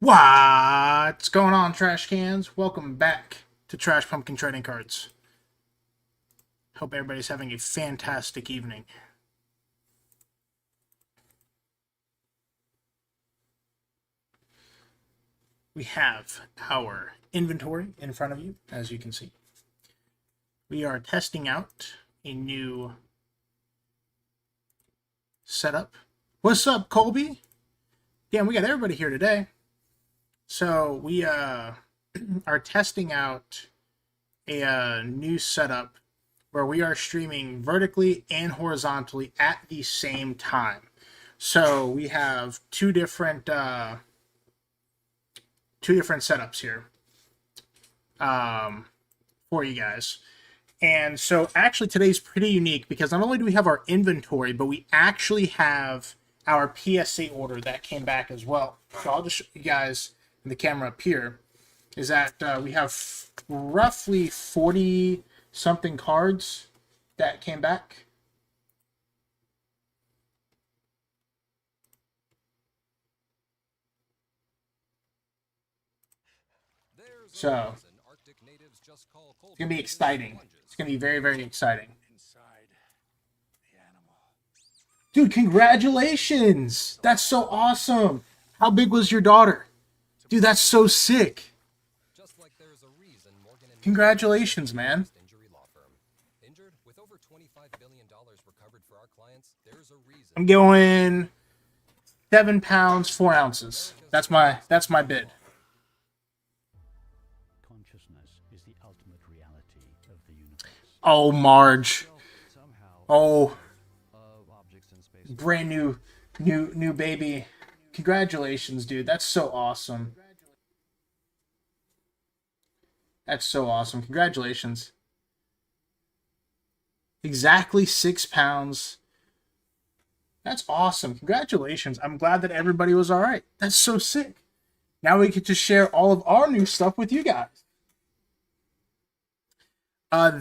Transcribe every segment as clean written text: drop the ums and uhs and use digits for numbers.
What's going on, trash cans? Welcome back to Trash Pumpkin Trading Cards. Hope everybody's having a fantastic evening. We have our inventory in front of you, as you can see. We are testing out a new setup. What's up, Colby? Damn, we got everybody here today. So we are testing out a new setup where we are streaming vertically and horizontally at the same time. So we have two different setups here for you guys. And so actually today's pretty unique because not only do we have our inventory, but we actually have our PSA order that came back as well. So I'll just show you guys in the camera up here is that we have roughly 40 something cards that came back. So it's gonna be exciting. It's gonna be very, very exciting. Dude, congratulations! That's so awesome. How big was your daughter? Dude, that's so sick. Congratulations, man. I'm going 7 pounds 4 ounces. That's my bid. Consciousness is the ultimate reality of the universe. Oh, Marge. Oh, brand new baby. Congratulations, dude. That's so awesome. That's so awesome. Congratulations. Exactly 6 pounds. That's awesome. Congratulations. I'm glad that everybody was all right. That's so sick. Now we get to share all of our new stuff with you guys.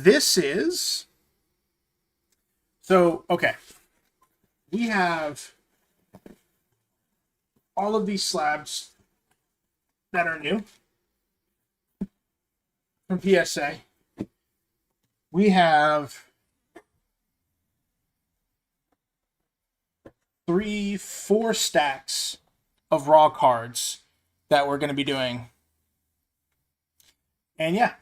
This is... So, okay. We have all of these slabs that are new from PSA. We have 4 stacks of raw cards that we're going to be doing. And yeah.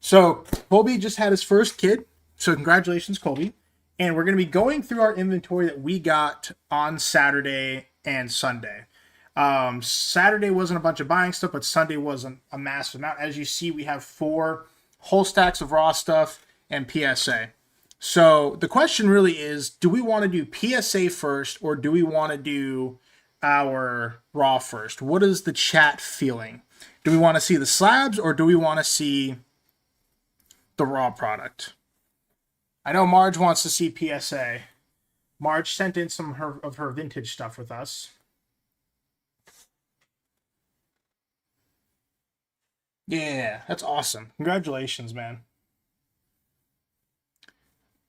So Colby just had his first kid. So congratulations, Colby. And we're going to be going through our inventory that we got on Saturday and Sunday. Saturday wasn't a bunch of buying stuff, but Sunday wasn't a massive amount. As you see, we have 4 whole stacks of raw stuff and PSA. So the question really is, do we want to do PSA first or do we want to do our raw first? What is the chat feeling? Do we want to see the slabs or do we want to see the raw product? I know Marge wants to see PSA. Marge sent in some of her vintage stuff with us. Yeah, that's awesome. Congratulations, man.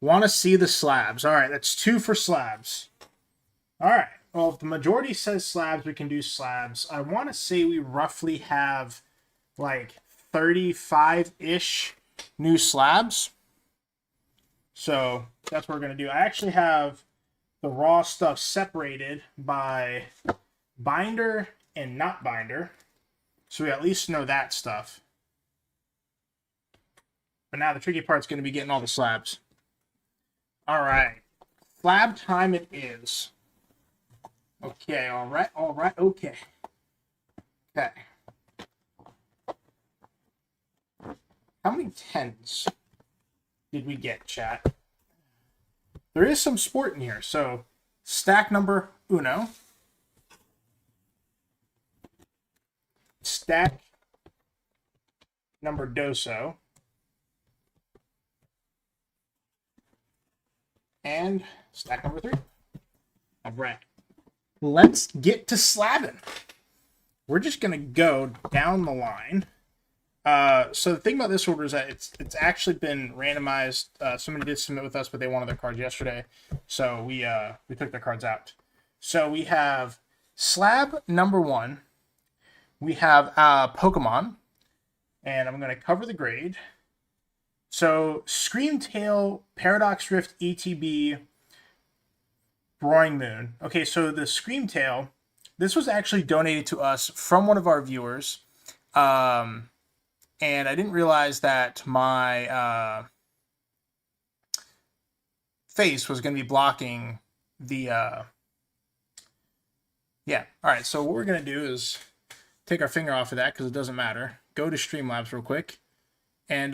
Want to see the slabs. All right, that's 2 for slabs. All right. Well, if the majority says slabs, we can do slabs. I want to say we roughly have like 35-ish new slabs. So that's what we're going to do. I actually have the raw stuff separated by binder and not binder. So we at least know that stuff. But now the tricky part's going to be getting all the slabs. All right. Slab time it is. Okay, all right, okay. Okay. How many 10s did we get, chat? There is some sport in here. So, stack number uno. Stack number doso. And stack number 3. All right. Let's get to slabbing. We're just going to go down the line. So the thing about this order is that it's actually been randomized. Somebody did submit with us, but they wanted their cards yesterday. So we took their cards out. So we have slab number 1. we have Pokemon, and I'm going to cover the grade. So, Screamtail, Paradox Rift ETB, Roaring Moon. Okay, so the Screamtail, this was actually donated to us from one of our viewers. And I didn't realize that my face was going to be blocking the. Yeah, all right, so what we're going to do is take our finger off of that because it doesn't matter. Go to Streamlabs real quick. And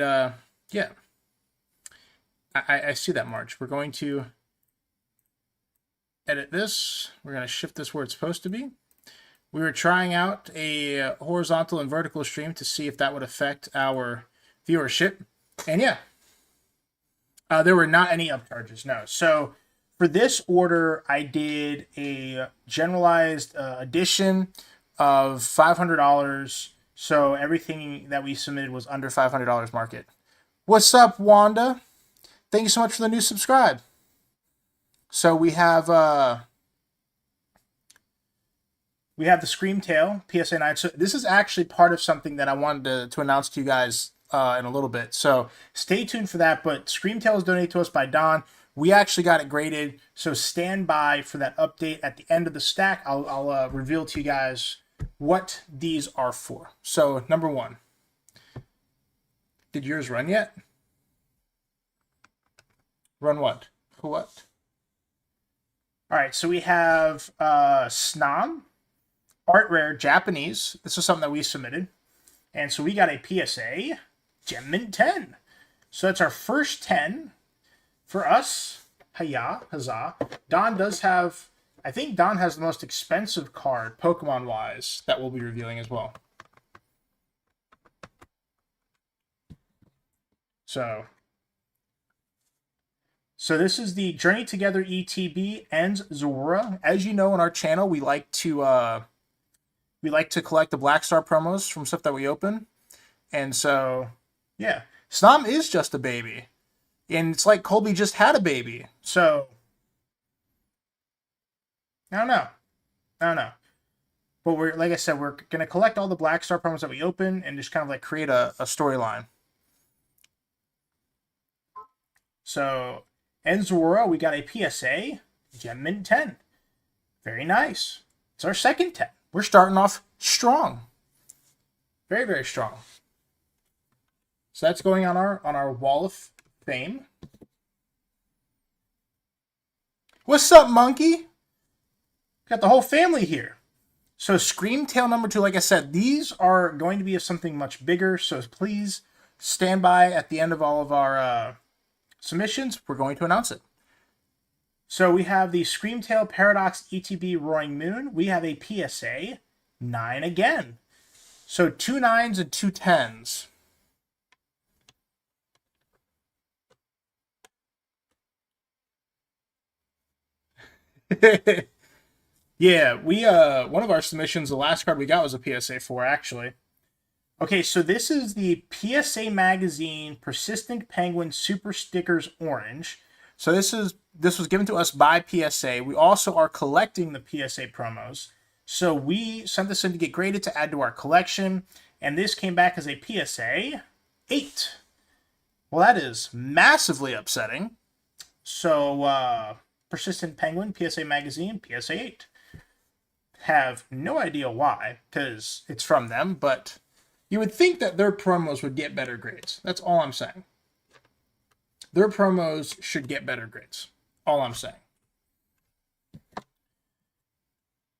yeah, I see that, March. We're going to edit this. We're going to shift this where it's supposed to be. We were trying out a horizontal and vertical stream to see if that would affect our viewership. And yeah, there were not any upcharges, no. So for this order, I did a generalized edition of $500. So everything that we submitted was under $500 market. What's up, Wanda? Thank you so much for the new subscribe. So we have the Screamtail PSA 9. So this is actually part of something that I wanted to announce to you guys in a little bit. So stay tuned for that. But Screamtail is donated to us by Don. We actually got it graded. So stand by for that update at the end of the stack. I'll reveal to you guys what these are for. So number one. Did yours run yet? Run what? What? All right. So we have Snom. Art Rare Japanese. This is something that we submitted. And so we got a PSA Gem Mint 10. So that's our first 10 for us. Huzzah. Don does have, I think Don has the most expensive card, Pokemon-wise, that we'll be revealing as well. So this is the Journey Together ETB ends Zora. As you know, on our channel, we like to collect the Black Star promos from stuff that we open. And so, yeah. Snom is just a baby. And it's like Colby just had a baby. So, I don't know. But we're, like I said, we're going to collect all the Black Star promos that we open and just kind of like create a storyline. So, Enzora, we got a PSA Gem Mint 10. Very nice. It's our second 10. We're starting off strong. Very, very strong. So that's going on our wall of fame. What's up, monkey? Got the whole family here. So Screamtail number 2, like I said, these are going to be of something much bigger. So please stand by at the end of all of our submissions. We're going to announce it. So we have the Screamtail Paradox ETB Roaring Moon. We have a PSA 9 again. So 2 9s and 2 10s. Yeah, we one of our submissions, the last card we got was a PSA 4 actually. Okay, so this is the PSA Magazine Persistent Penguin Super Stickers Orange. So this was given to us by PSA. We also are collecting the PSA promos. So we sent this in to get graded to add to our collection, and this came back as a PSA 8. Well, that is massively upsetting. So Persistent Penguin, PSA Magazine, PSA 8. Have no idea why, because it's from them, but you would think that their promos would get better grades. That's all I'm saying. Their promos should get better grades. All I'm saying.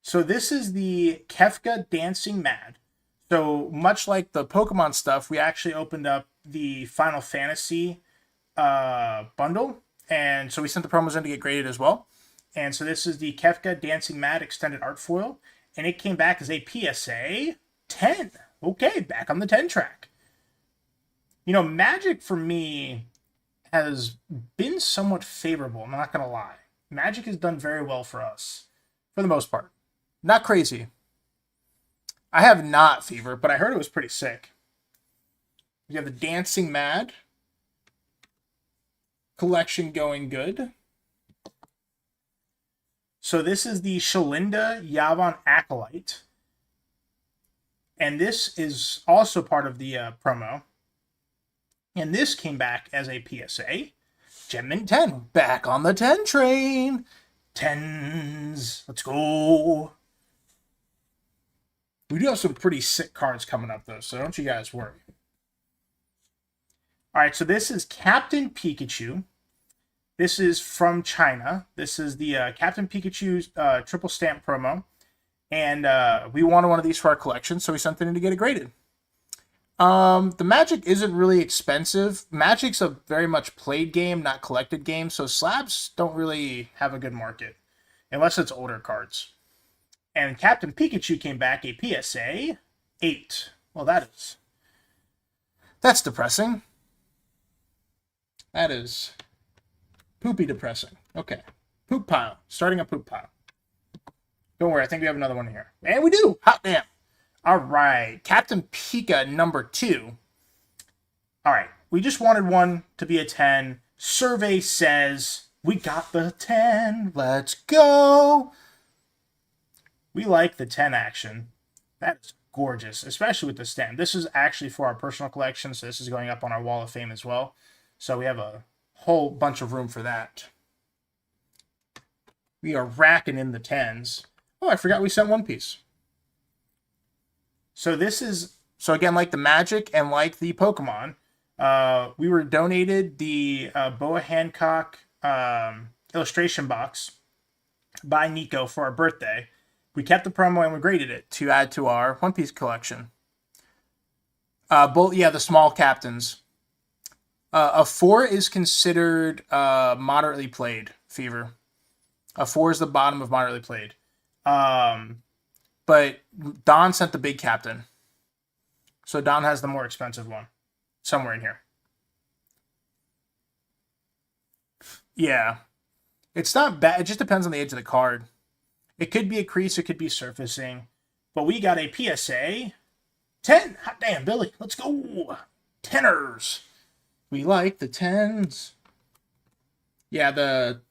So this is the Kefka Dancing Mad. So much like the Pokemon stuff, we actually opened up the Final Fantasy bundle. And so we sent the promos in to get graded as well. And so this is the Kefka Dancing Mad Extended Art Foil. And it came back as a PSA 10. Okay, back on the 10 track. You know, Magic for me has been somewhat favorable. I'm not going to lie. Magic has done very well for us, for the most part. Not crazy. I have not fever, but I heard it was pretty sick. We have the Dancing Mad collection going good. So this is the Shalinda Yavon Acolyte. And this is also part of the promo. And this came back as a PSA. Gem Mint 10, back on the 10 train. 10s, let's go. We do have some pretty sick cards coming up, though, so don't you guys worry. All right, so this is Captain Pikachu. This is from China. This is the Captain Pikachu triple stamp promo. And we wanted one of these for our collection, so we sent it in to get it graded. The Magic isn't really expensive. Magic's a very much played game, not collected game, so slabs don't really have a good market, unless it's older cards. And Captain Pikachu came back a PSA 8. Well, that's depressing. That is poopy depressing. Okay. Poop pile. Starting a poop pile. Don't worry, I think we have another one here. And we do! Hot damn! All right. Captain Pika number 2. All right. We just wanted one to be a 10. Survey says, we got the 10. Let's go! We like the 10 action. That is gorgeous, especially with the stamp. This is actually for our personal collection, so this is going up on our Wall of Fame as well. So we have a whole bunch of room for that. We are racking in the 10s. Oh, I forgot we sent One Piece. So this is, so again, like the Magic and like the Pokemon, we were donated the Boa Hancock illustration box by Nico for our birthday. We kept the promo and we graded it to add to our One Piece collection. The small captains. A 4 is considered moderately played, Fever. A 4 is the bottom of moderately played. But Don sent the big captain. So Don has the more expensive one. Somewhere in here. Yeah. It's not bad. It just depends on the edge of the card. It could be a crease. It could be surfacing. But we got a PSA 10. Hot damn, Billy. Let's go. Tenors. We like the 10s. Yeah, the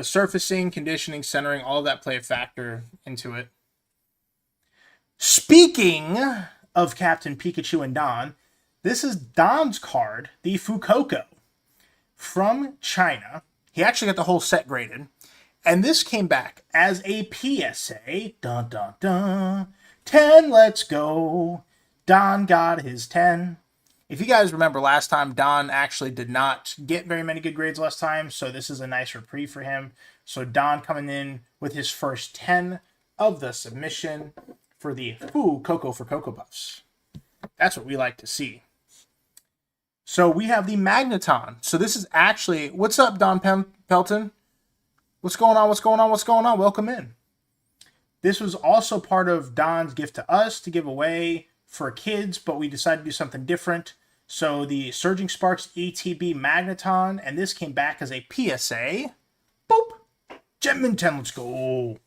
surfacing, conditioning, centering, all of that play a factor into it. Speaking of Captain Pikachu and Don, this is Don's card, the Fuecoco, from China. He actually got the whole set graded. And this came back as a PSA. Dun, dun, dun. 10, let's go. Don got his 10. If you guys remember last time, Don actually did not get very many good grades last time, so this is a nice reprieve for him. So Don coming in with his first 10 of the submission for the Fuecoco for Cocoa Puffs. That's what we like to see. So we have the Magneton. So this is actually, what's up, Don Pelton? What's going on? What's going on? What's going on? Welcome in. This was also part of Don's gift to us to give away for kids, but we decided to do something different. So the Surging Sparks ETB Magneton, and this came back as a PSA. Boop! Gem Mint 10, let's go.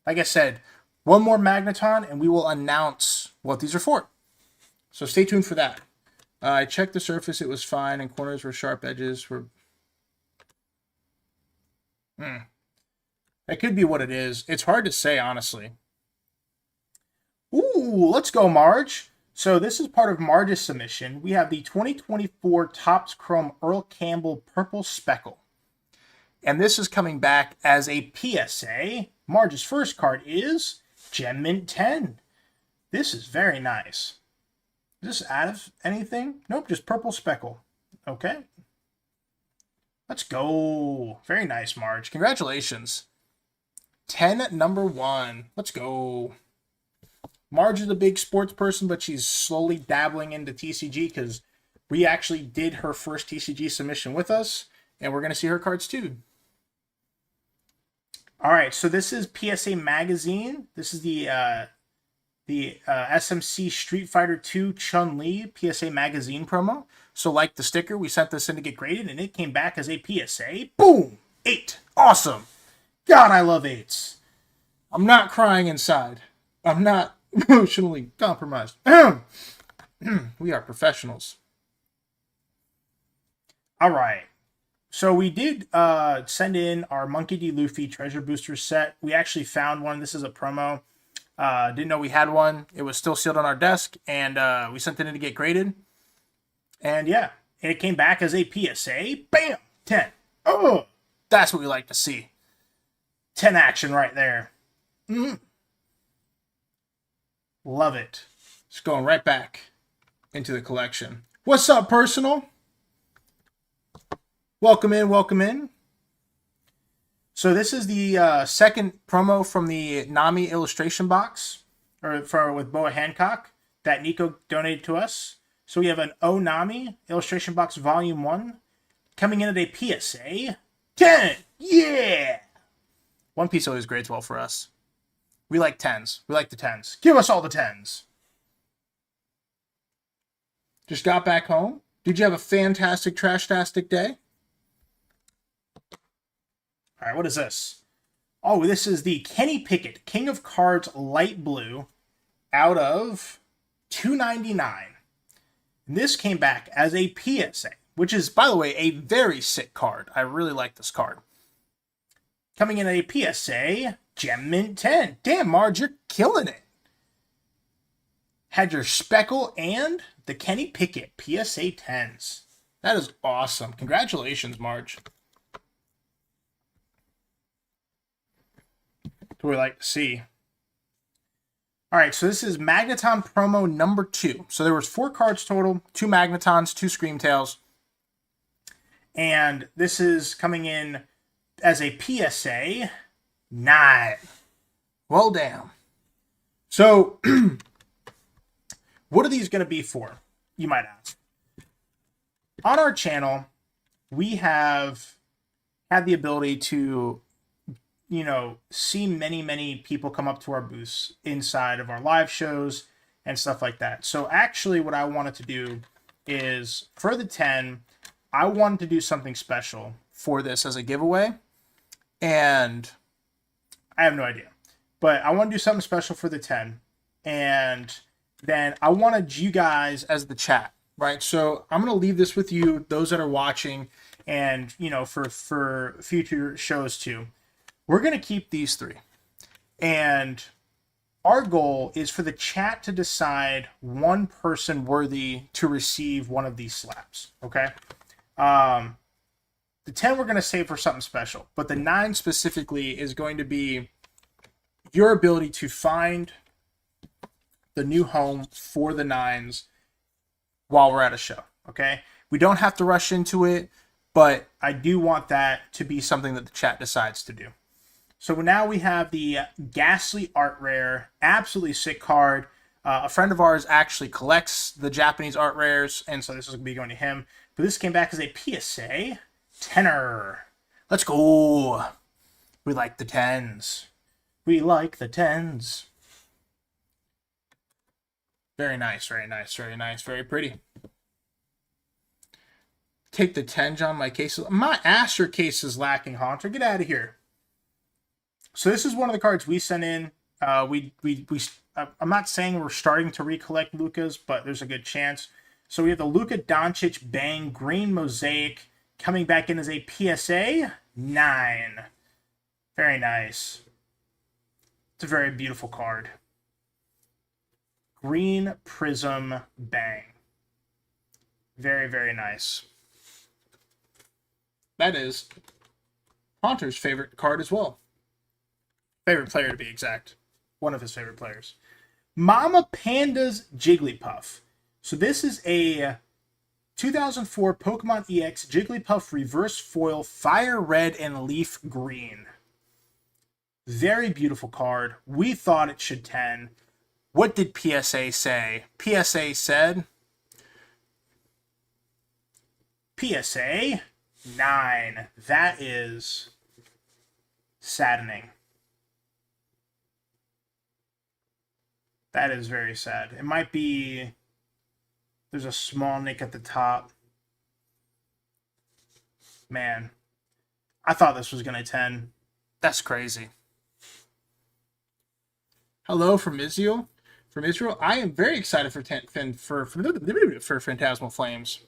Like I said, one more Magneton, and we will announce what these are for. So stay tuned for that. I checked the surface, it was fine, and corners were sharp, edges were... That could be what it is. It's hard to say, honestly. Ooh, let's go, Marge. So this is part of Marge's submission. We have the 2024 Topps Chrome Earl Campbell Purple Speckle. And this is coming back as a PSA. Marge's first card is Gem Mint 10. This is very nice. Is this out of anything? Nope, just Purple Speckle. Okay. Let's go. Very nice, Marge. Congratulations. 10 number 1. Let's go. Marge is a big sports person, but she's slowly dabbling into TCG because we actually did her first TCG submission with us, and we're going to see her cards too. All right, so this is PSA Magazine. This is the SMC Street Fighter 2 Chun-Li PSA Magazine promo. So like the sticker, we sent this in to get graded, and it came back as a PSA. Boom! 8. Awesome. God, I love 8s. I'm not crying inside. I'm not emotionally compromised. We are professionals. All right. So we did send in our Monkey D. Luffy Treasure Booster set. We actually found one. This is a promo. Didn't know we had one. It was still sealed on our desk, and we sent it in to get graded. And yeah, it came back as a PSA. Bam! 10. Oh, that's what we like to see. 10 action right there. Love it. It's going right back into the collection. What's up, personal? Welcome in, welcome in. So this is the second promo from the Nami illustration box, with Boa Hancock that Nico donated to us. So we have an O Nami illustration box volume 1 coming in at a PSA 10. Yeah! One Piece always grades well for us. We like 10s. We like the 10s. Give us all the 10s. Just got back home. Did you have a fantastic, trash-tastic day? All right, what is this? Oh, this is the Kenny Pickett King of Cards Light Blue out of $2.99. And this came back as a PSA, which is, by the way, a very sick card. I really like this card. Coming in at a PSA, Gem Mint 10. Damn, Marge, you're killing it. Had your Speckle and the Kenny Pickett PSA 10s. That is awesome. Congratulations, Marge. What we like to see. All right, so this is Magneton promo number 2. So there was 4 cards total, 2 Magnetons, 2 Screamtails. And this is coming in as a PSA 9. Well, damn. So, what are these going to be for, you might ask? On our channel, we have had the ability to, see many people come up to our booths inside of our live shows and stuff like that. So actually what I wanted to do is, for the 10, I wanted to do something special for this as a giveaway. And I have no idea. But I want to do something special for the 10. And then I wanted you guys as the chat, right? So I'm going to leave this with you, those that are watching, and, for future shows too. We're going to keep these 3. And our goal is for the chat to decide one person worthy to receive one of these slaps, okay? The 10 we're going to save for something special, but the 9 specifically is going to be your ability to find the new home for the 9s while we're at a show, okay? We don't have to rush into it, but I do want that to be something that the chat decides to do. So now we have the Ghastly Art Rare, absolutely sick card. A friend of ours actually collects the Japanese art rares, and so this is going to be going to him. But this came back as a PSA 10er. Let's go. We like the 10s. We like the 10s. Very nice, very nice, very nice, very pretty. Take the 10, John. My case is... My Aster case is lacking, Haunter. Get out of here. So this is one of the cards we sent in. I'm not saying we're starting to recollect Luca's, but there's a good chance. So we have the Luka Doncic Bang Green Mosaic coming back in as a PSA 9. Very nice. It's a very beautiful card. Green Prism Bang. Very, very nice. That is Haunter's favorite card as well. Favorite player, to be exact. One of his favorite players. Mama Panda's Jigglypuff. So this is a 2004 Pokemon EX Jigglypuff Reverse Foil Fire Red and Leaf Green. Very beautiful card. We thought it should 10. What did PSA say? PSA said... PSA 9. That is saddening. That is very sad. It might be... There's a small nick at the top. Man. I thought this was going to 10. That's crazy. Hello from Israel. From Israel. I am very excited for Phantasmal Flames.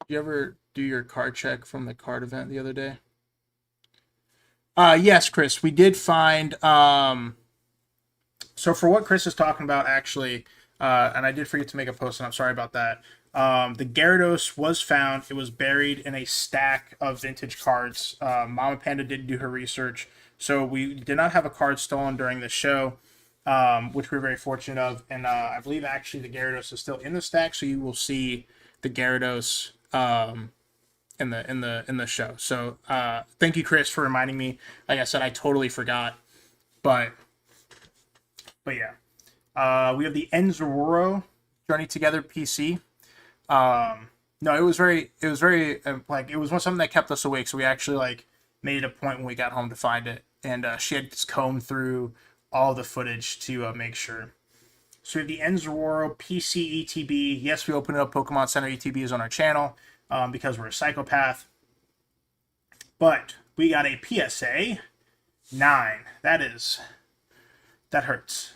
Did you ever do your card check from the card event the other day? Yes, Chris. We did find... So for what Chris is talking about, actually, and I did forget to make a post, and I'm sorry about that. The Gyarados was found. It was buried in a stack of vintage cards. Mama Panda did do her research, so we did not have a card stolen during the show, which we're very fortunate of. And I believe actually the Gyarados is still in the stack, so you will see the Gyarados in the show. So thank you, Chris, for reminding me. Like I said, I totally forgot, but yeah. We have the Enzororo Journey Together PC. No, it was very like it was something that kept us awake. So we actually like made it a point when we got home to find it, and she had combed through all the footage to make sure. So we have the Enzororo PC ETB. Yes, we opened up Pokemon Center ETBs on our channel because we're a psychopath. But we got a PSA 9. That hurts.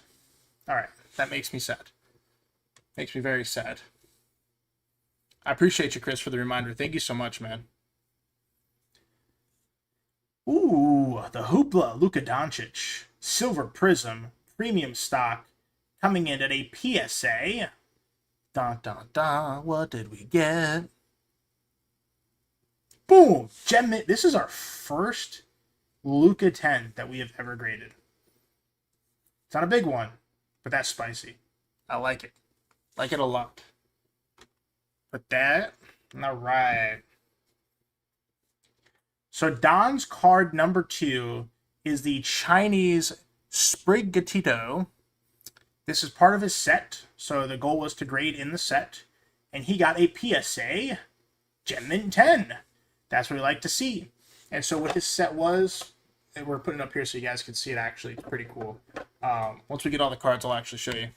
All right, that makes me sad. Makes me very sad. I appreciate you, Chris, for the reminder. Thank you so much, man. Ooh, the Hoopla Luka Doncic Silver Prism Premium Stock coming in at a PSA. Dun, dun, dun. What did we get? Boom! Gem. This is our first Luka 10 that we have ever graded. It's not a big one, but that's spicy. I like it. Like it a lot. But that, all right. So Don's card number 2 is the Chinese Sprigatito. This is part of his set. So the goal was to grade in the set. And he got a PSA Gem Mint 10. That's what we like to see. And so what his set was, and we're putting it up here so you guys can see it actually. It's pretty cool. Once we get all the cards, I'll actually show you.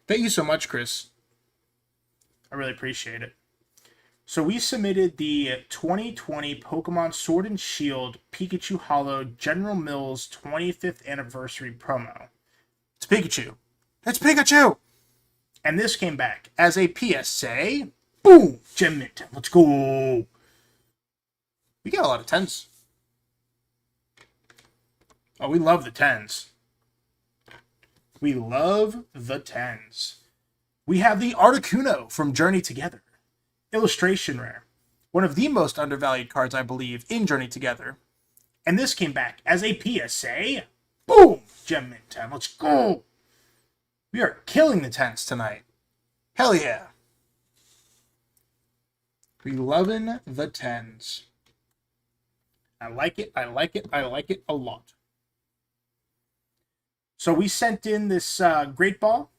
Thank you so much, Chris. I really appreciate it. So we submitted the 2020 Pokemon Sword and Shield Pikachu Holo General Mills 25th Anniversary promo. It's Pikachu. It's Pikachu! And this came back as a PSA. Boom! Gem Mint. Let's go! We got a lot of 10s. Oh, we love the 10s. We love the 10s. We have the Articuno from Journey Together. Illustration rare. One of the most undervalued cards, I believe, in Journey Together. And this came back as a PSA. Boom! Gem Mint 10. Let's go! We are killing the 10s tonight. Hell yeah. We loving the 10s. I like it. I like it. I like it a lot. So we sent in this Great Ball.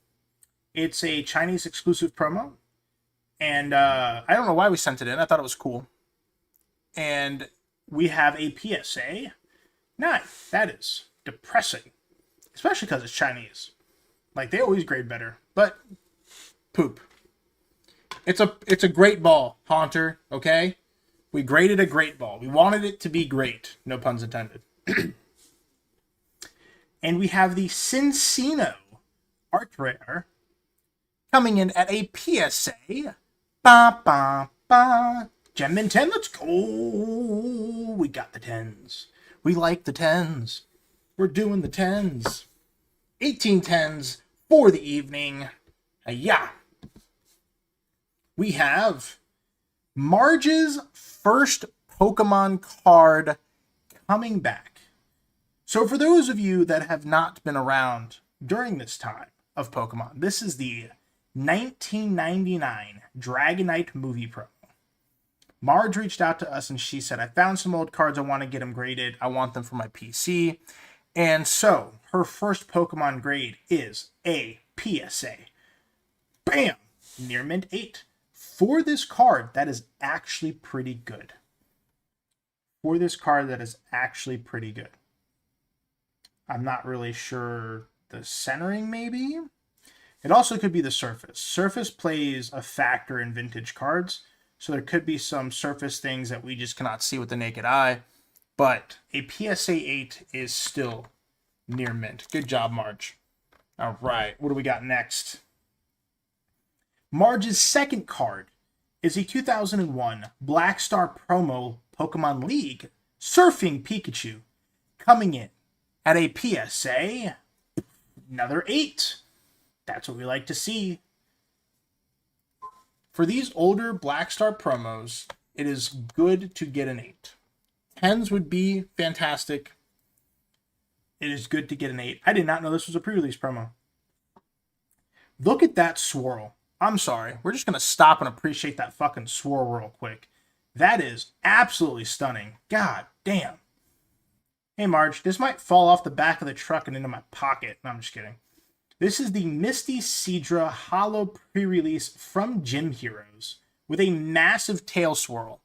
It's a Chinese exclusive promo. And I don't know why we sent it in. I thought it was cool. And we have a PSA 9. That is depressing. Especially because it's Chinese. Like, they always grade better. But, poop. It's a great ball, Haunter, okay? We graded a great ball. We wanted it to be great. No puns intended. And we have the Cincino Art Rare coming in at a PSA. Ba, ba, ba. Gem Mint 10, let's go. We got the 10s. We like the 10s. We're doing the 10s. 18 10s for the evening. Yeah. We have Marge's first Pokemon card coming back. So for those of you that have not been around during this time of Pokemon, this is the 1999 Dragonite movie promo. Marge reached out to us and she said, I found some old cards. I want to get them graded. I want them for my PC. And so her first Pokemon grade is a PSA. Bam! Near Mint 8. For this card, that is actually pretty good. For this card, that is actually pretty good. I'm not really sure the centering, maybe? It also could be the surface. Surface plays a factor in vintage cards, so there could be some surface things that we just cannot see with the naked eye. But a PSA 8 is still near mint. Good job, Marge. All right, what do we got next? Marge's second card is a 2001 Black Star Promo Pokemon League Surfing Pikachu coming in at a PSA Another 8. That's what we like to see. For these older Black Star promos, it is good to get an 8. 10s would be fantastic. It is good to get an 8. I did not know this was a pre-release promo. Look at that swirl. I'm sorry. We're just going to stop and appreciate that fucking swirl real quick. That is absolutely stunning. God damn. Hey, Marge, this might fall off the back of the truck and into my pocket. No, I'm just kidding. This is the Misty Seadra Holo pre-release from Gym Heroes with a massive tail swirl.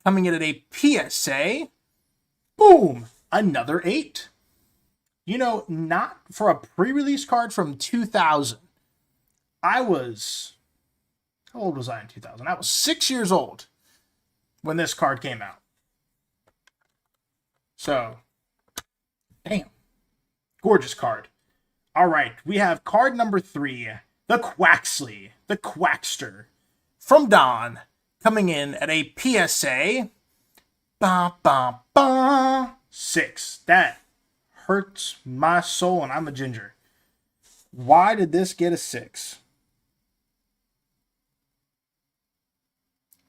Coming in at a PSA. Boom! Another 8. You know, not for a pre-release card from 2000. How old was I in 2000? I was 6 years old when this card came out. So, damn. Gorgeous card. All right, we have card number 3, the Quaxley, the Quackster, from Don, coming in at a PSA 6. That hurts my soul, and I'm a ginger. Why did this get a 6?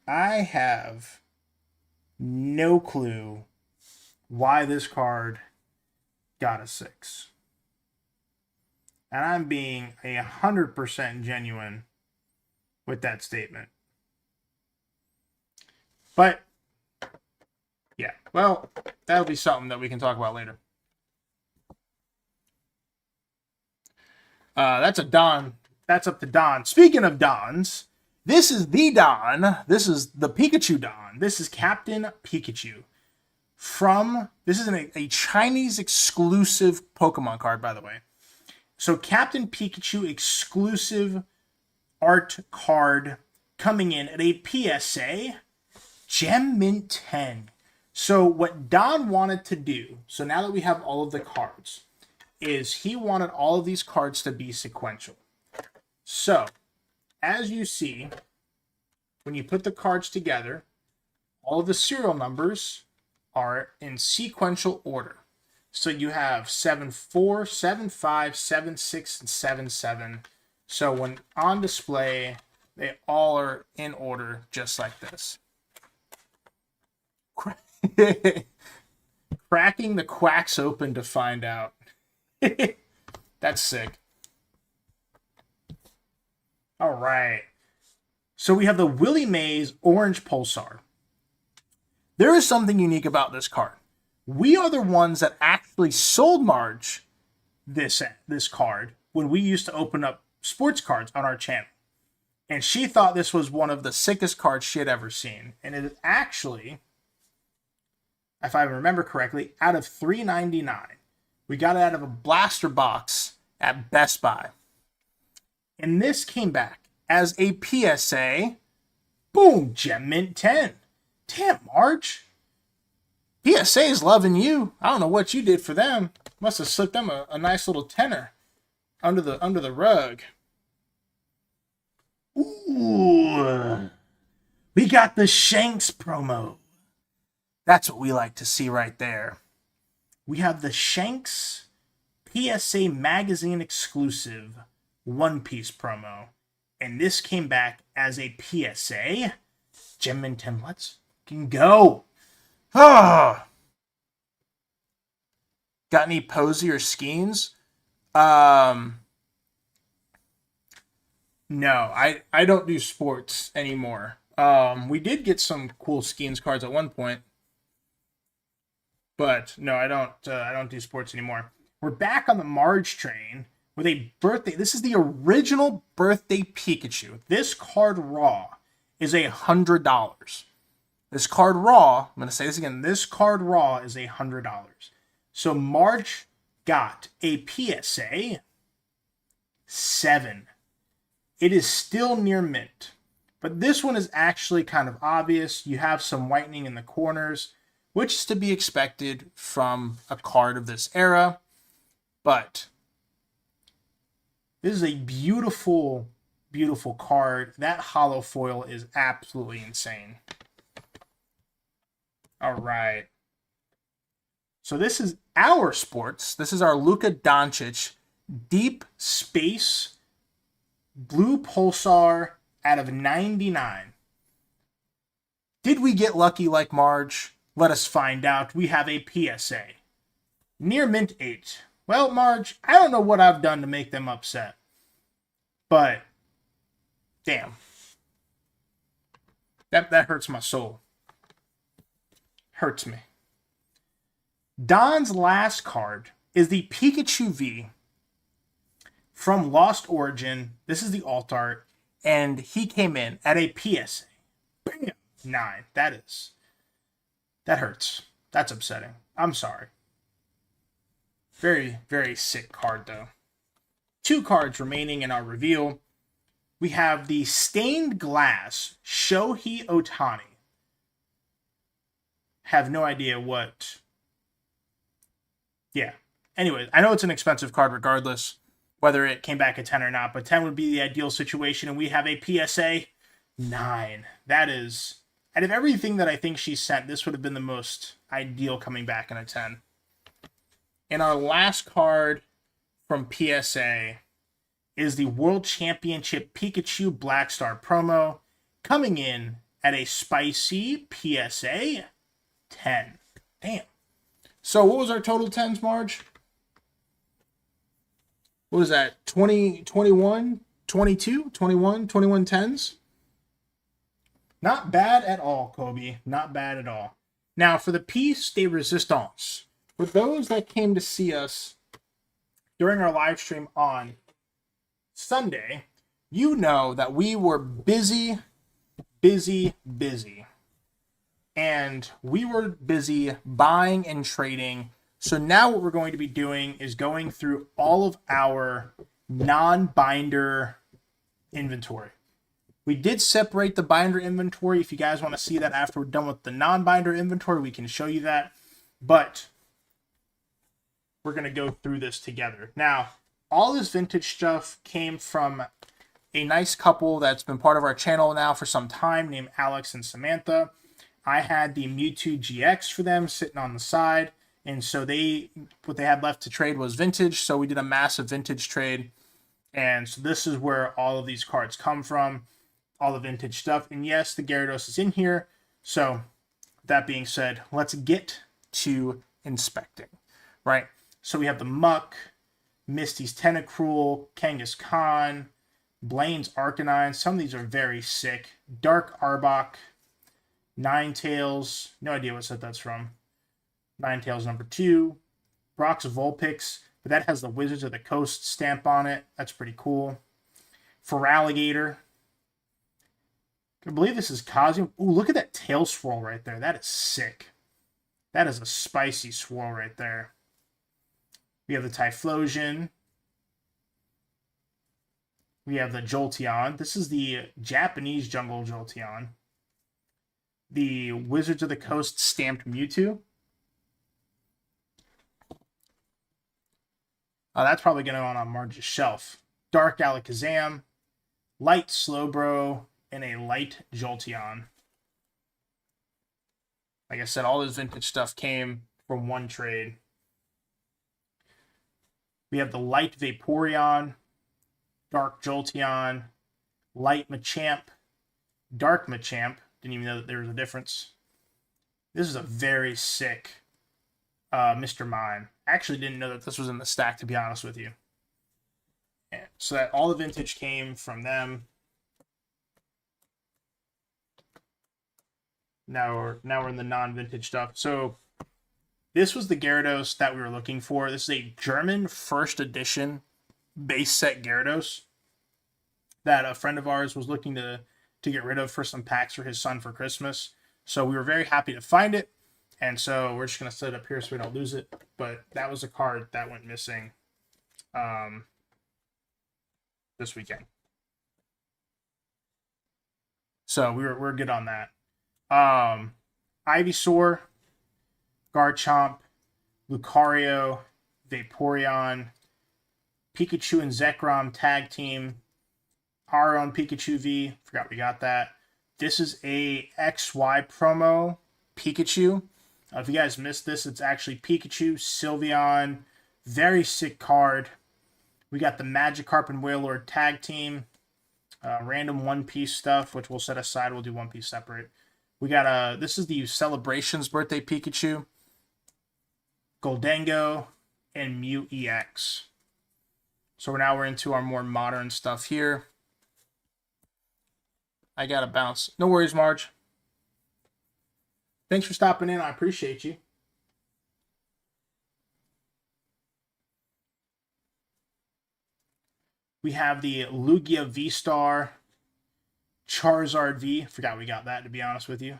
I have no clue why this card got a 6. And I'm being 100% genuine with that statement. But, yeah, well, that'll be something that we can talk about later. That's a Don. That's up to Don. Speaking of Dons, this is the Don. This is the Pikachu Don. This is Captain Pikachu. This is a Chinese exclusive Pokemon card, by the way. So Captain Pikachu exclusive art card coming in at a PSA Gem Mint 10. So what Don wanted to do, so now that we have all of the cards, is he wanted all of these cards to be sequential. So, as you see, when you put the cards together, all of the serial numbers are in sequential order. So you have 7-4, 7-5, 7-6, and 7-7. So when on display, they all are in order just like this. Cracking the quacks open to find out. That's sick. All right. So we have the Willie Mays Orange Pulsar. There is something unique about this card. We are the ones that actually sold Marge this card when we used to open up sports cards on our channel. And she thought this was one of the sickest cards she had ever seen. And it is actually, if I remember correctly, out of $3.99. We got it out of a blaster box at Best Buy. And this came back as a PSA. Boom, Gem Mint 10. Damn, Marge. PSA is loving you. I don't know what you did for them. Must have slipped them a nice little tenner under the rug. Ooh. We got the Shanks promo. That's what we like to see right there. We have the Shanks PSA Magazine exclusive One Piece promo. And this came back as a PSA. Gem Mint 10, let's fucking go. Ah. Got any Posey or Skeens? No, I don't do sports anymore. We did get some cool Skeens cards at one point. But no, I don't do sports anymore. We're back on the Marge train with a birthday. This is the original birthday Pikachu. This card raw is $100. This card raw, I'm going to say this again, this card raw is $100. So Marge got a PSA 7. It is still near mint. But this one is actually kind of obvious. You have some whitening in the corners, which is to be expected from a card of this era. But this is a beautiful, beautiful card. That holo foil is absolutely insane. All right. So this is our sports. This is our Luka Doncic Deep Space Blue Pulsar out of 99. Did we get lucky like Marge? Let us find out. We have a PSA. Near Mint 8. Well, Marge, I don't know what I've done to make them upset. But, damn. That hurts my soul. Hurts me. Don's last card is the Pikachu V from Lost Origin. This is the alt art. And he came in at a PSA. Bam! 9. That hurts. That's upsetting. I'm sorry. Very, very sick card, though. 2 cards remaining in our reveal. We have the Stained Glass Shohei Ohtani. Have no idea what... Yeah. Anyway, I know it's an expensive card regardless, whether it came back at 10 or not, but 10 would be the ideal situation, and we have a PSA 9. That is... Out of everything that I think she sent, this would have been the most ideal coming back in a 10. And our last card from PSA is the World Championship Pikachu Black Star promo, coming in at a spicy PSA 10. Damn. So what was our total 10s, Marge? What was that? 20, 21, 22, 21, 21 10s? Not bad at all, Kobe. Not bad at all. Now, for the piece de resistance, for those that came to see us during our live stream on Sunday, you know that we were busy. And we were busy buying and trading. So now what we're going to be doing is going through all of our non-binder inventory. We did separate the binder inventory. If you guys want to see that after we're done with the non-binder inventory, we can show you that. But we're going to go through this together. Now, all this vintage stuff came from a nice couple that's been part of our channel now for some time named Alex and Samantha. I had the Mewtwo GX for them sitting on the side. And so what they had left to trade was vintage. So we did a massive vintage trade. And so this is where all of these cards come from. All the vintage stuff. And yes, the Gyarados is in here. So that being said, let's get to inspecting, right? So we have the Muck, Misty's Tentacruel, Kangaskhan, Blaine's Arcanine. Some of these are very sick. Dark Arbok, Ninetales. No idea what set that's from. Ninetales number 2. Brock's Vulpix, but that has the Wizards of the Coast stamp on it. That's pretty cool. Feraligatr. I believe this is Cosmo. Ooh, look at that tail swirl right there. That is sick. That is a spicy swirl right there. We have the Typhlosion. We have the Jolteon. This is the Japanese Jungle Jolteon. The Wizards of the Coast stamped Mewtwo. That's probably going to go on Marge's shelf. Dark Alakazam, Light Slowbro, and a Light Jolteon. Like I said, all this vintage stuff came from one trade. We have the Light Vaporeon, Dark Jolteon, Light Machamp, Dark Machamp. Didn't even know that there was a difference. This is a very sick Mr. Mime. Actually didn't know that this was in the stack, to be honest with you. Yeah, so that all the vintage came from them. Now we're in the non-vintage stuff. So this was the Gyarados that we were looking for. This is a German first edition base set Gyarados that a friend of ours was looking to get rid of for some packs for his son for Christmas. So we were very happy to find it. And so we're just going to set it up here so we don't lose it. But that was a card that went missing this weekend. So we're good on that. Ivysaur, Garchomp, Lucario, Vaporeon, Pikachu and Zekrom tag team, our own Pikachu V. Forgot we got that. This is a XY promo Pikachu. If you guys missed this, it's actually Pikachu, Sylveon. Very sick card. We got the Magikarp and Wailord tag team. Random One Piece stuff, which we'll set aside. We'll do One Piece separate. We got this is the Celebrations birthday Pikachu, Goldango, and Mew EX. So now we're into our more modern stuff here. I gotta bounce. No worries, Marge. Thanks for stopping in. I appreciate you. We have the Lugia V-Star, Charizard V. Forgot we got that, to be honest with you.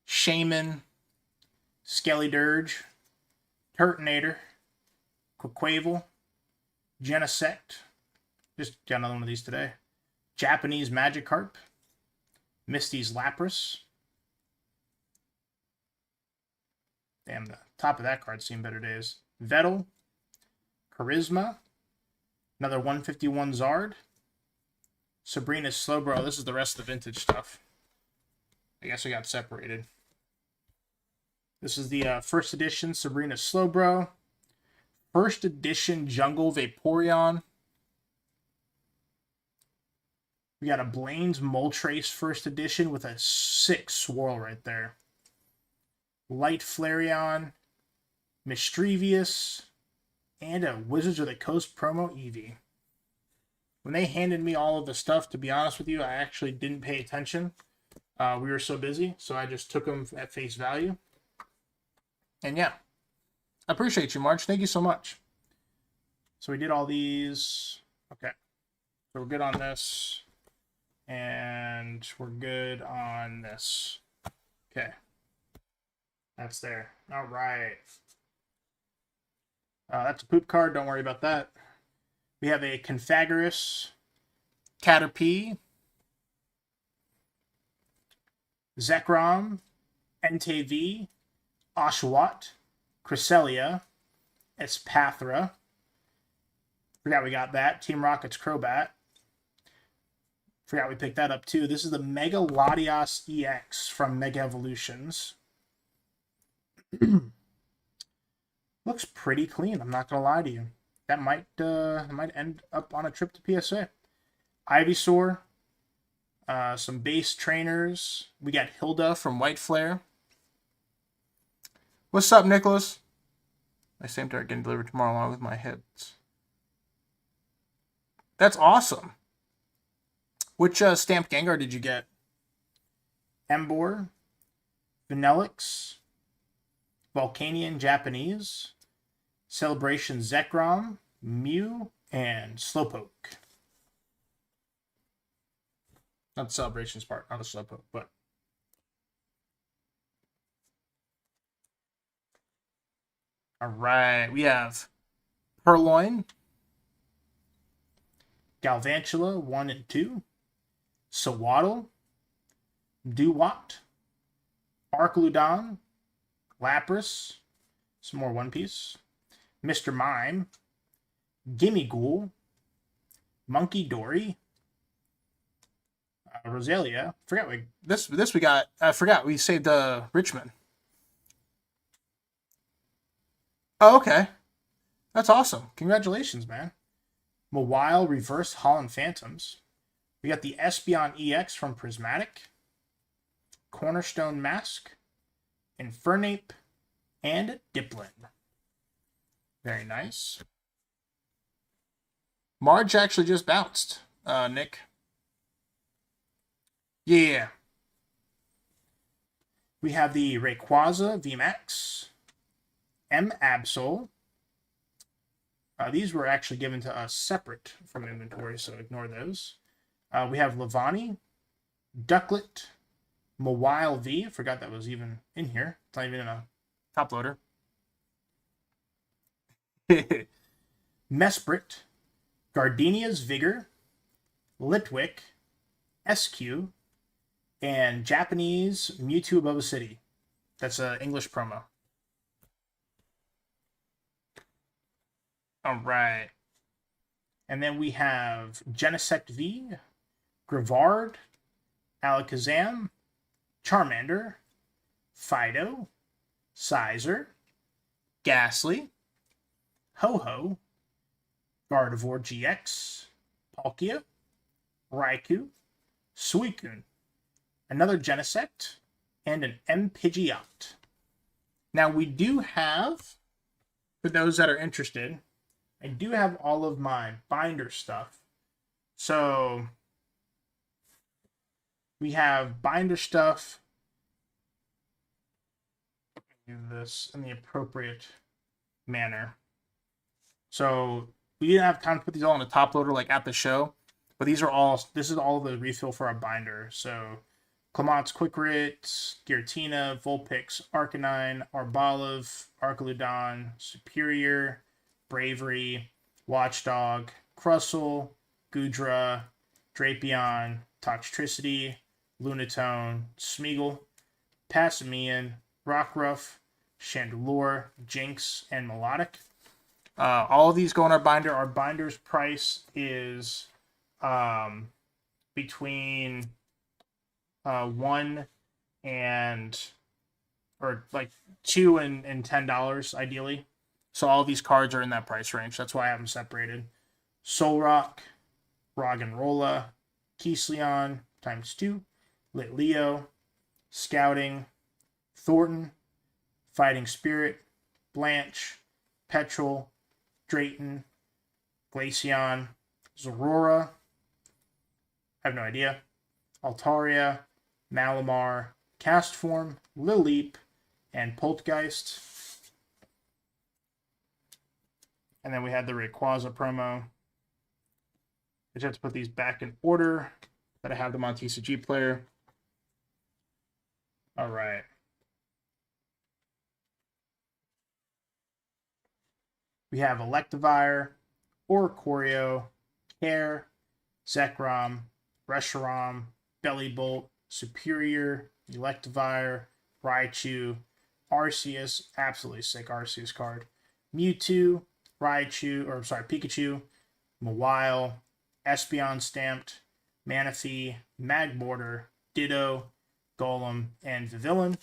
Shaman, Skelly Dirge, Turtonator, Quaquaval, Genesect. Just got another one of these today. Japanese Magikarp, Misty's Lapras. Damn, the top of that card's seen better days. Vettel, Charisma, another 151 Zard, Sabrina's Slowbro. This is the rest of the vintage stuff. I guess we got separated. This is the first edition Sabrina Slowbro. First edition Jungle Vaporeon. We got a Blaine's Moltres first edition with a 6 swirl right there. Light Flareon, Mischievous, and a Wizards of the Coast promo Eevee. When they handed me all of the stuff, to be honest with you, I actually didn't pay attention. We were so busy, so I just took them at face value. And yeah, I appreciate you, March. Thank you so much. So we did all these. Okay. So we're good on this. And we're good on this. Okay. That's there. All right. That's a poop card. Don't worry about that. We have a Confagarous, Caterpie, Zekrom, Entei, Oshawott, Cresselia, Espathra. Forgot we got that. Team Rocket's Crobat. Forgot we picked that up too. This is the Mega Latias EX from Mega Evolutions. Looks pretty clean. I'm not gonna lie to you. That might end up on a trip to PSA. Ivysaur, some base trainers. We got Hilda from White Flare. What's up, Nicholas? My same are getting delivered tomorrow along with my hits. That's awesome. Which stamped Gengar did you get? Emboar, Vanillix, Volcanion Japanese, Celebration Zekrom, Mew, and Slowpoke. Not the Celebrations part, not the Slowpoke, but. Alright, we have Purloin, Galvantula 1 and 2, Sawaddle, Dewott, Arcludon, Lapras, some more One Piece, Mr. Mime, Gimmighoul, Monkey Dory, Roselia. Forgot we this we got. I forgot we saved Richmond. Oh, okay, that's awesome. Congratulations, man. Mawile Reverse Holland Phantoms. We got the Espeon EX from Prismatic, Cornerstone Mask, Infernape, and Dipplin. Very nice. Marge actually just bounced, Nick. Yeah. We have the Rayquaza VMAX, M Absol. These were actually given to us separate from inventory, so ignore those. We have Lavani, Ducklet, Mawile V. I forgot that was even in here. It's not even in a top loader. Mesprit, Gardenia's Vigor, Litwick, SQ, and Japanese Mewtwo Above a City. That's an English promo. All right. And then we have Genesect V, Grivard, Alakazam, Charmander, Fido, Sizer, Ghastly, Ho-Ho, Gardevoir GX, Palkia, Raikou, Suicune, another Genesect, and an M-Pidgeot. Now we do have, for those that are interested, I do have all of my binder stuff. So we have binder stuff. Do this in the appropriate manner. So we didn't have time to put these all in a top loader like at the show, but this is all the refill for our binder. So Clamont's Quick Rit, Giratina, Vulpix, Arcanine, Arbolive, Arcaludon, Superior, Bravery, Watchdog, Crustle, Goodra, Drapion, Toxtricity, Lunatone, Smeagol, Passimian, Rockruff, Chandelure, Jinx, and Melodic. All of these go in our binder. Our binder's price is between $1 and $2 and $10 ideally. So all these cards are in that price range. That's why I have them separated. Solrock, Roggenrola, Keysleon ×2, Litleo, Scouting, Thornton, Fighting Spirit, Blanche, Petrel, Drayton, Glaceon, Zorora, I have no idea, Altaria, Malamar, Castform, Lileep, and Poltgeist. And then we had the Rayquaza promo. I just have to put these back in order that I have them on TCG Player. All right. We have Electivire, Oricorio, Care, Zekrom, Reshiram, Bellibolt, Superior, Electivire, Raichu, Arceus, absolutely sick Arceus card, Mewtwo, Pikachu, Mawile, Espeon Stamped, Manaphy, Magmortar, Ditto, Golem, and Vivillon.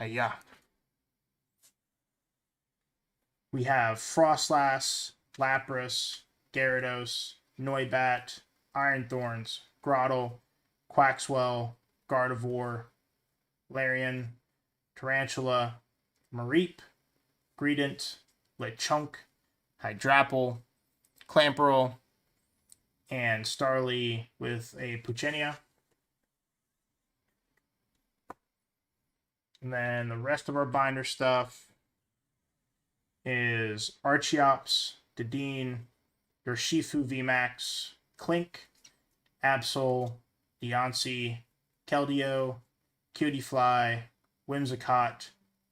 Yeah. We have Frostlass, Lapras, Gyarados, Noibat, Ironthorns, Grottle, Quaxwell, Gardevoir, Larian, Tarantula, Mareep, Greedent, Lechonk, Hydrapple, Clamperl, and Starly with a Puchenia. And then the rest of our binder stuff is Archeops, Dedenne, Urshifu VMAX, Clink, Absol, Deontay, Keldeo, Cutiefly, Whimsicott,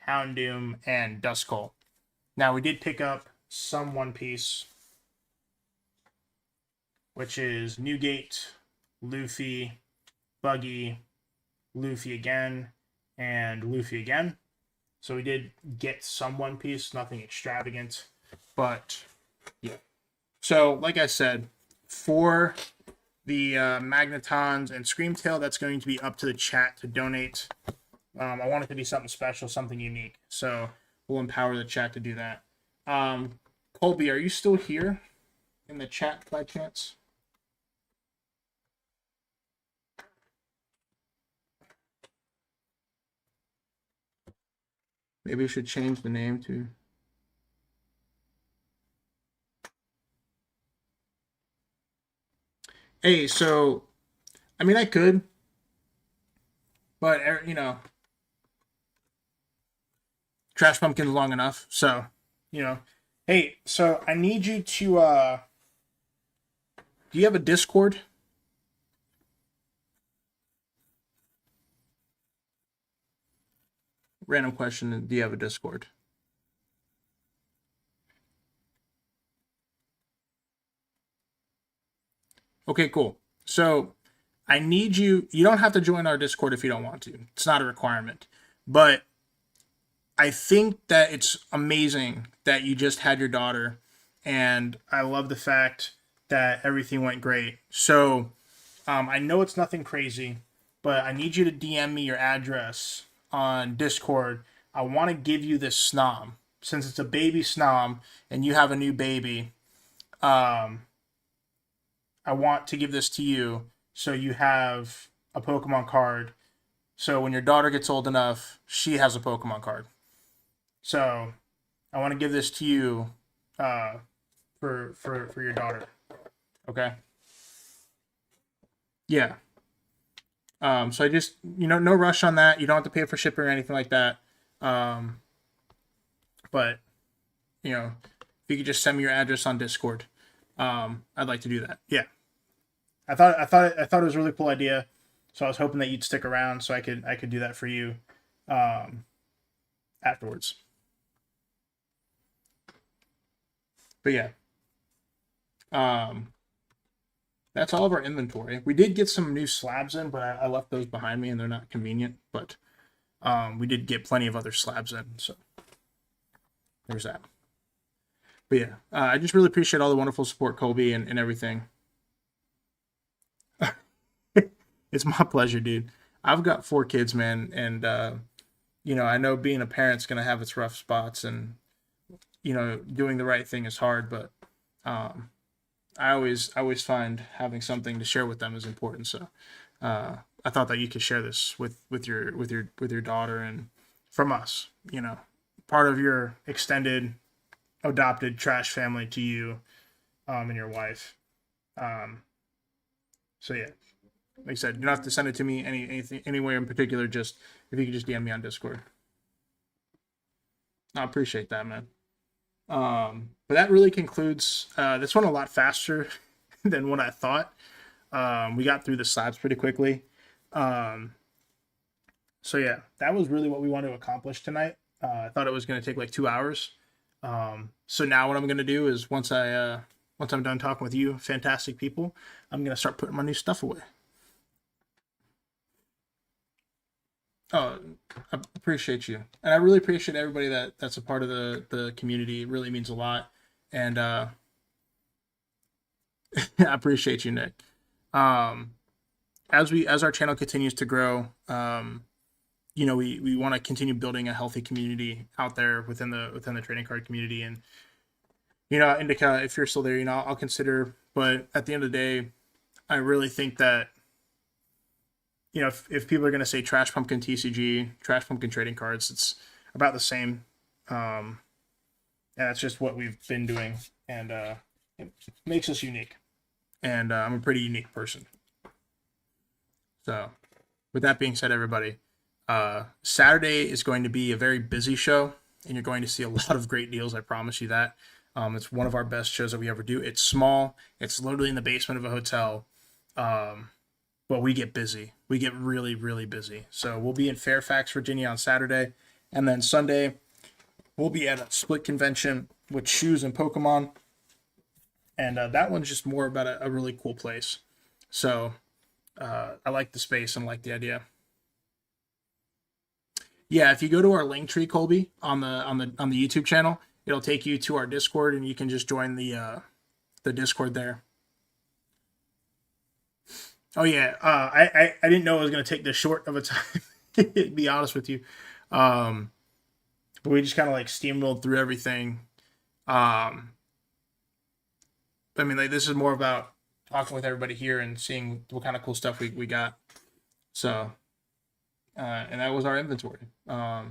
Houndoom, and Duskull. Now we did pick up some One Piece, which is Newgate, Luffy, Buggy, Luffy again, and Luffy again. So we did get some One Piece, nothing extravagant, but yeah. So like I said, for the Magnetons and Screamtail, that's going to be up to the chat to donate. I want it to be something special, something unique. So we'll empower the chat to do that. Colby, are you still here in the chat by chance? Maybe I should change the name to... Hey, so, I mean, I could, but, you know, Trash Pumpkin's long enough, so, you know. Hey, so I need you to, do you have a Discord? Random question, do you have a Discord? Okay, cool. So I need you don't have to join our Discord if you don't want to. It's not a requirement. But I think that it's amazing that you just had your daughter, and I love the fact that everything went great. So I know it's nothing crazy, but I need you to DM me your address on Discord I want to give you this snom. Since it's a baby snom and you have a new baby, um, I want to give this to you so you have a Pokemon card. So when your daughter gets old enough, she has a Pokemon card. So I want to give this to you uh, for your daughter. Okay. Yeah. So I just no rush on that. You don't have to pay for shipping or anything like that. Um, but if you could just send me your address on Discord, I'd like to do that. Yeah. I thought it was a really cool idea. So I was hoping that you'd stick around so I could do that for you afterwards. But yeah. That's all of our inventory. We did get some new slabs in, but I left those behind me and they're not convenient. But we did get plenty of other slabs in, so there's that. But yeah, I just really appreciate all the wonderful support, Colby, and everything. It's my pleasure, dude. I've got 4 kids, man, and I know being a parent's gonna have its rough spots, and doing the right thing is hard, but I always find having something to share with them is important. So I thought that you could share this with your daughter and from us, part of your extended adopted trash family to you and your wife. So yeah, like I said, you don't have to send it to me anywhere in particular. Just if you could just DM me on Discord. I appreciate that, man. But that really concludes. This went a lot faster than what I thought. We got through the slabs pretty quickly. So yeah, that was really what we wanted to accomplish tonight. I thought it was going to take like 2 hours. So now what I'm going to do is once I'm done talking with you, fantastic people, I'm going to start putting my new stuff away. Oh, I appreciate you. And I really appreciate everybody that's a part of the community. It really means a lot. And I appreciate you, Nick. As our channel continues to grow, we want to continue building a healthy community out there within the trading card community. And Indica, if you're still there, I'll consider. But at the end of the day, I really think that if people are going to say Trash Pumpkin TCG, Trash Pumpkin trading cards, it's about the same. And that's just what we've been doing, and it makes us unique. And I'm a pretty unique person. So, with that being said, everybody, Saturday is going to be a very busy show, and you're going to see a lot of great deals. I promise you that. It's one of our best shows that we ever do. It's small. It's literally in the basement of a hotel. But we get busy. We get really, really busy. So we'll be in Fairfax, Virginia on Saturday. And then Sunday, we'll be at a split convention with shoes and Pokemon. And that one's just more about a really cool place. So I like the space and like the idea. Yeah, if you go to our link tree, Colby, on the YouTube channel, it'll take you to our Discord, and you can just join the Discord there. Oh yeah, I didn't know it was gonna take this short of a time. To be honest with you, but we just kind of like steamrolled through everything. I mean, like this is more about talking with everybody here and seeing what kind of cool stuff we got. So, and that was our inventory. I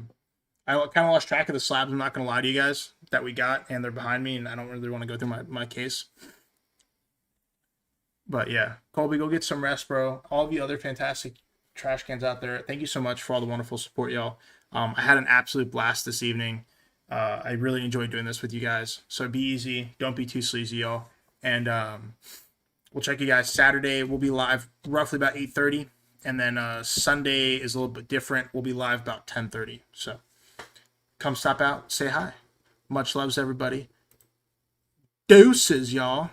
kind of lost track of the slabs. I'm not gonna lie to you guys that we got, and they're behind me, and I don't really want to go through my case. But yeah, Colby, go get some rest, bro. All of you other fantastic trash cans out there, thank you so much for all the wonderful support, y'all. I had an absolute blast this evening. I really enjoyed doing this with you guys. So be easy. Don't be too sleazy, y'all. And we'll check you guys Saturday. We'll be live roughly about 8:30. And then Sunday is a little bit different. We'll be live about 10:30. So come stop out, say hi. Much loves, everybody. Deuces, y'all.